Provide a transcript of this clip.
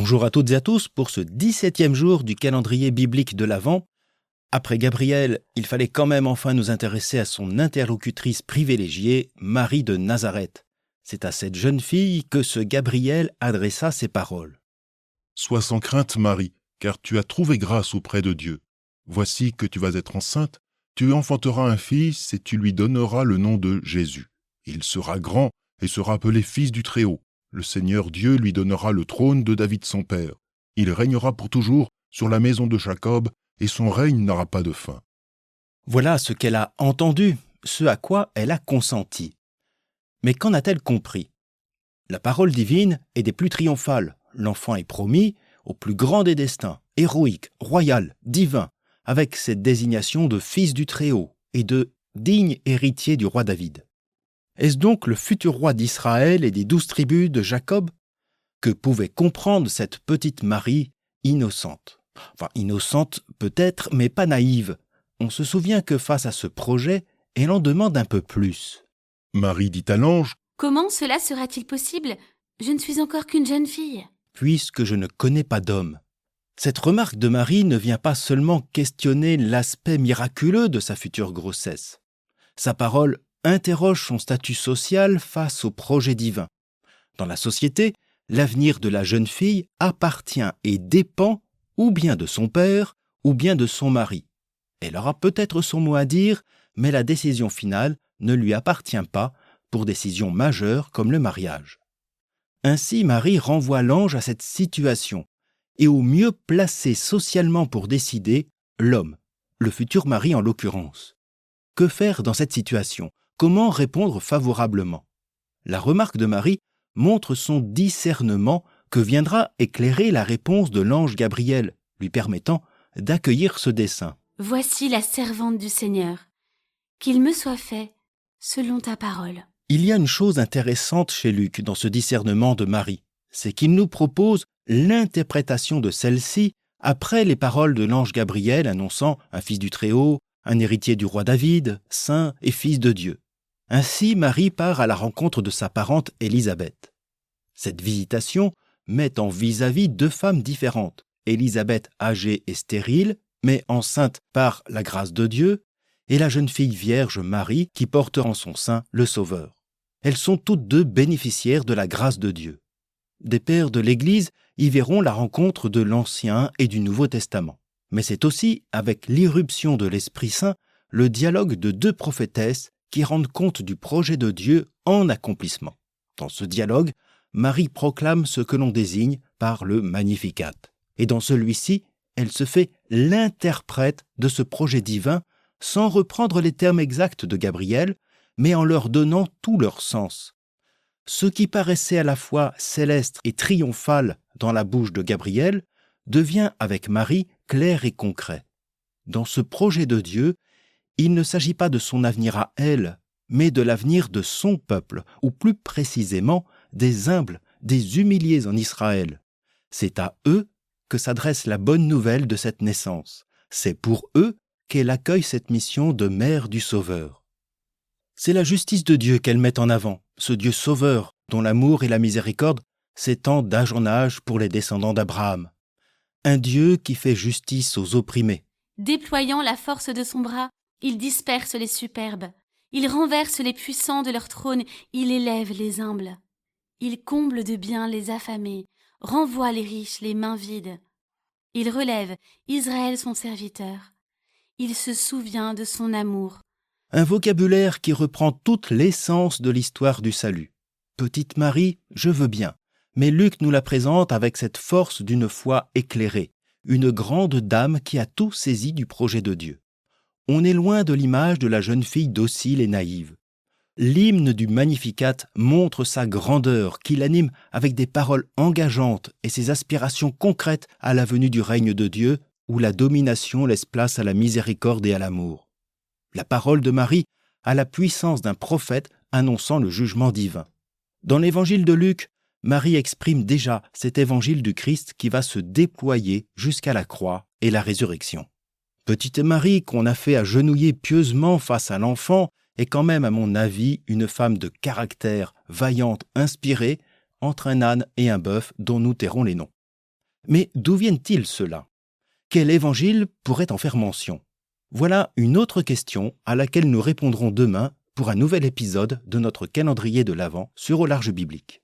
Bonjour à toutes et à tous pour ce 17e jour du calendrier biblique de l'Avent. Après Gabriel, il fallait quand même enfin nous intéresser à son interlocutrice privilégiée, Marie de Nazareth. C'est à cette jeune fille que ce Gabriel adressa ces paroles. « Sois sans crainte, Marie, car tu as trouvé grâce auprès de Dieu. Voici que tu vas être enceinte, tu enfanteras un fils et tu lui donneras le nom de Jésus. Il sera grand et sera appelé fils du Très-Haut. Le Seigneur Dieu lui donnera le trône de David son père. Il régnera pour toujours sur la maison de Jacob, et son règne n'aura pas de fin. » Voilà ce qu'elle a entendu, ce à quoi elle a consenti. Mais qu'en a-t-elle compris ? La parole divine est des plus triomphales. L'enfant est promis au plus grand des destins, héroïque, royal, divin, avec cette désignation de fils du Très-Haut et de digne héritier du roi David. Est-ce donc le futur roi d'Israël et des 12 tribus de Jacob ? Que pouvait comprendre cette petite Marie innocente ? Enfin, innocente peut-être, mais pas naïve. On se souvient que face à ce projet, elle en demande un peu plus. Marie dit à l'ange : « Comment cela sera-t-il possible ? Je ne suis encore qu'une jeune fille. » Puisque je ne connais pas d'homme. Cette remarque de Marie ne vient pas seulement questionner l'aspect miraculeux de sa future grossesse. Sa parole interroge son statut social face au projet divin. Dans la société, l'avenir de la jeune fille appartient et dépend ou bien de son père ou bien de son mari. Elle aura peut-être son mot à dire, mais la décision finale ne lui appartient pas pour décisions majeures comme le mariage. Ainsi, Marie renvoie l'ange à cette situation et au mieux placé socialement pour décider, l'homme, le futur mari en l'occurrence. Que faire dans cette situation ? Comment répondre favorablement ? La remarque de Marie montre son discernement que viendra éclairer la réponse de l'ange Gabriel, lui permettant d'accueillir ce dessein. « Voici la servante du Seigneur. Qu'il me soit fait selon ta parole. » Il y a une chose intéressante chez Luc dans ce discernement de Marie, c'est qu'il nous propose l'interprétation de celle-ci après les paroles de l'ange Gabriel annonçant un fils du Très-Haut, un héritier du roi David, saint et fils de Dieu. Ainsi, Marie part à la rencontre de sa parente Élisabeth. Cette visitation met en vis-à-vis 2 femmes différentes, Élisabeth âgée et stérile, mais enceinte par la grâce de Dieu, et la jeune fille vierge Marie qui porte en son sein le Sauveur. Elles sont toutes 2 bénéficiaires de la grâce de Dieu. Des pères de l'Église y verront la rencontre de l'Ancien et du Nouveau Testament. Mais c'est aussi, avec l'irruption de l'Esprit Saint, le dialogue de 2 prophétesses qui rendent compte du projet de Dieu en accomplissement. Dans ce dialogue, Marie proclame ce que l'on désigne par le Magnificat. Et dans celui-ci, elle se fait l'interprète de ce projet divin sans reprendre les termes exacts de Gabriel, mais en leur donnant tout leur sens. Ce qui paraissait à la fois céleste et triomphal dans la bouche de Gabriel devient avec Marie clair et concret. Dans ce projet de Dieu, il ne s'agit pas de son avenir à elle, mais de l'avenir de son peuple, ou plus précisément des humbles, des humiliés en Israël. C'est à eux que s'adresse la bonne nouvelle de cette naissance. C'est pour eux qu'elle accueille cette mission de mère du Sauveur. C'est la justice de Dieu qu'elle met en avant, ce Dieu sauveur dont l'amour et la miséricorde s'étendent d'âge en âge pour les descendants d'Abraham. Un Dieu qui fait justice aux opprimés. Déployant la force de son bras, il disperse les superbes. Il renverse les puissants de leur trône, il élève les humbles. Il comble de bien les affamés, renvoie les riches les mains vides. Il relève Israël son serviteur. Il se souvient de son amour. Un vocabulaire qui reprend toute l'essence de l'histoire du salut. Petite Marie, je veux bien, mais Luc nous la présente avec cette force d'une foi éclairée, une grande dame qui a tout saisi du projet de Dieu. On est loin de l'image de la jeune fille docile et naïve. L'hymne du Magnificat montre sa grandeur, qui l'anime avec des paroles engageantes et ses aspirations concrètes à la venue du règne de Dieu, où la domination laisse place à la miséricorde et à l'amour. La parole de Marie a la puissance d'un prophète annonçant le jugement divin. Dans l'évangile de Luc, Marie exprime déjà cet évangile du Christ qui va se déployer jusqu'à la croix et la résurrection. Petite Marie, qu'on a fait agenouiller pieusement face à l'enfant, est quand même, à mon avis, une femme de caractère, vaillante, inspirée, entre un âne et un bœuf dont nous tairons les noms. Mais d'où viennent-ils ceux-là? Quel évangile pourrait en faire mention? Voilà une autre question à laquelle nous répondrons demain pour un nouvel épisode de notre calendrier de l'Avent sur Au large biblique.